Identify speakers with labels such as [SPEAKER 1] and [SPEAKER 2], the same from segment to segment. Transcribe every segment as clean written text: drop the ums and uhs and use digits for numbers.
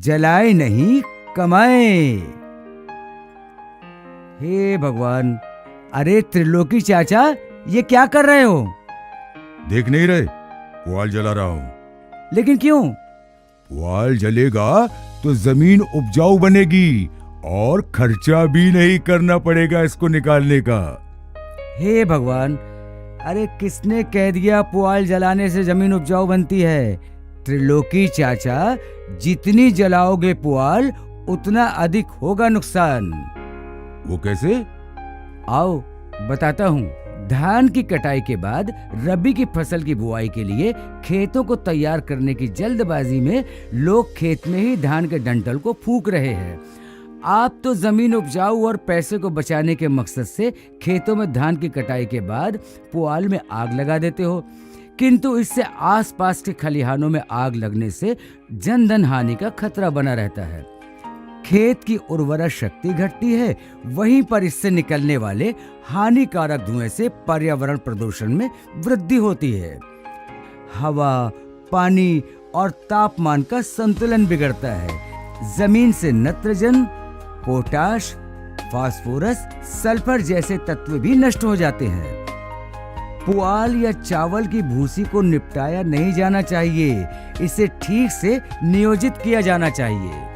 [SPEAKER 1] जलाए नहीं कमाए। हे भगवान, अरे त्रिलोकी चाचा, ये क्या कर रहे हो?
[SPEAKER 2] देख नहीं रहे, पुआल जला रहा हूँ।
[SPEAKER 1] लेकिन क्यों?
[SPEAKER 2] पुआल जलेगा तो जमीन उपजाऊ बनेगी और खर्चा भी नहीं करना पड़ेगा इसको निकालने का।
[SPEAKER 1] हे भगवान, अरे किसने कह दिया पुआल जलाने से जमीन उपजाऊ बनती है? त्रिलोकी चाचा, जितनी जलाओगे पुआल उतना अधिक होगा नुकसान।
[SPEAKER 2] वो कैसे?
[SPEAKER 1] आओ बताता हूँ। धान की कटाई के बाद रबी की फसल की बुआई के लिए खेतों को तैयार करने की जल्दबाजी में लोग खेत में ही धान के डंठल को फूंक रहे हैं। आप तो जमीन उपजाऊ और पैसे को बचाने के मकसद से खेतों में धान की कटाई के बाद पुआल में आग लगा देते हो, किंतु इससे आसपास के खलिहानों में आग लगने से जन धन हानि का खतरा बना रहता है। खेत की उर्वरा शक्ति घटती है, वहीं पर इससे निकलने वाले हानिकारक धुएं से पर्यावरण प्रदूषण में वृद्धि होती है। हवा, पानी और तापमान का संतुलन बिगड़ता है। जमीन से नाइट्रोजन, पोटाश, फास्फोरस, सल्फर जैसे तत्व भी नष्ट हो जाते हैं। पुआल या चावल की भूसी को निपटाया नहीं जाना चाहिए, इसे ठीक से नियोजित किया जाना चाहिए।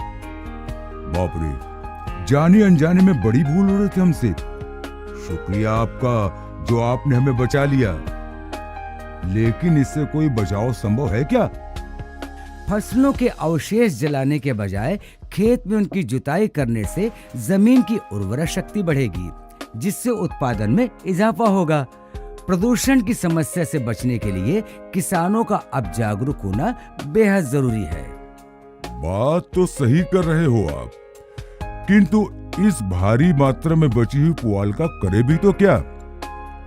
[SPEAKER 2] बाप रे, जाने अनजाने में बड़ी भूल हो रही थी हमसे। शुक्रिया आपका जो आपने हमें बचा लिया। लेकिन इससे कोई बचाव संभव है क्या?
[SPEAKER 1] फसलों के अवशेष जलाने के बजाय खेत में उनकी जुताई करने से जमीन की उर्वरा शक्ति बढ़ेगी, जिससे उत्पादन में इजाफा होगा। प्रदूषण की समस्या से बचने के लिए किसानों का अब जागरूक होना बेहद जरूरी है।
[SPEAKER 2] बात तो सही कर रहे हो आप, किंतु इस भारी मात्रा में बची हुई पुआल का करे भी तो क्या?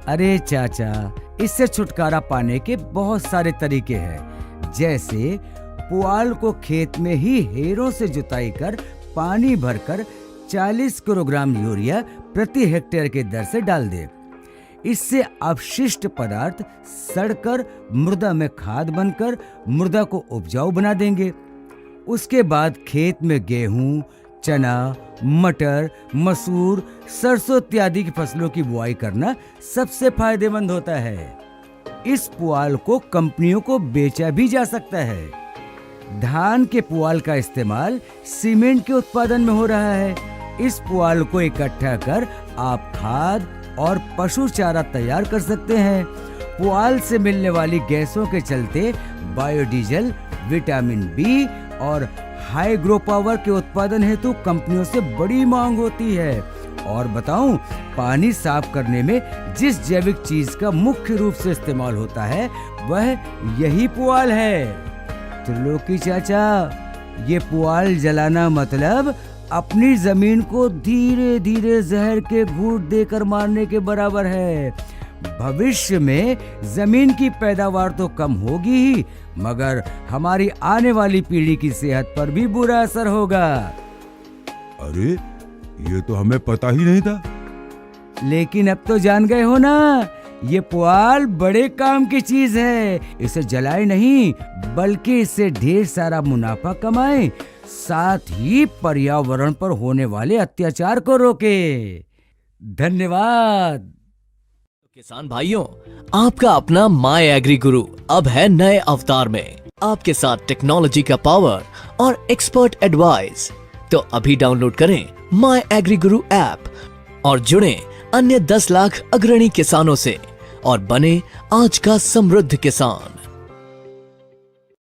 [SPEAKER 1] अरे चाचा, इससे छुटकारा पाने के बहुत सारे तरीके हैं। जैसे पुआल को खेत में ही हेरों से जुताई कर पानी भरकर 40 किलोग्राम यूरिया प्रति हेक्टेयर के दर से डाल दे। इससे अपशिष्ट पदार्थ सड़कर मृदा में खाद बनकर मृदा को उपजाऊ बना देंगे। उसके बाद खेत में गेहूं, चना, मटर, मसूर, सरसों इत्यादि की फसलों की बुआई करना सबसे फायदेमंद होता है। इस पुआल को कंपनियों को बेचा भी जा सकता है। धान के पुआल का इस्तेमाल सीमेंट के उत्पादन में हो रहा है। इस पुआल को इकट्ठा कर आप खाद और पशु चारा तैयार कर सकते हैं। पुआल से मिलने वाली गैसों के चलते बायोडीजल, विटामिन बी और हाइग्रो पावर के उत्पादन हेतु कंपनियों से बड़ी मांग होती है। और बताऊं, पानी साफ करने में जिस जैविक चीज का मुख्य रूप से इस्तेमाल होता है वह यही पुआल है। त्रिलोकी चाचा, ये पुआल जलाना मतलब अपनी जमीन को धीरे धीरे जहर के घूंट देकर मारने के बराबर है। भविष्य में जमीन की पैदावार तो कम होगी ही, मगर हमारी आने वाली पीढ़ी की सेहत पर भी बुरा असर होगा।
[SPEAKER 2] अरे, ये तो हमें पता ही नहीं था।
[SPEAKER 1] लेकिन अब तो जान गए हो ना, ये पुआल बड़े काम की चीज है। इसे जलाए नहीं, बल्कि इससे ढेर सारा मुनाफा कमाए, साथ ही पर्यावरण पर होने वाले अत्याचार को रोके। धन्यवाद।
[SPEAKER 3] किसान भाइयों, आपका अपना माय एग्री गुरु अब है नए अवतार में, आपके साथ टेक्नोलॉजी का पावर और एक्सपर्ट एडवाइस। तो अभी डाउनलोड करें माय एग्री गुरु ऐप और जुड़ें अन्य 10 लाख अग्रणी किसानों से और बने आज का समृद्ध किसान।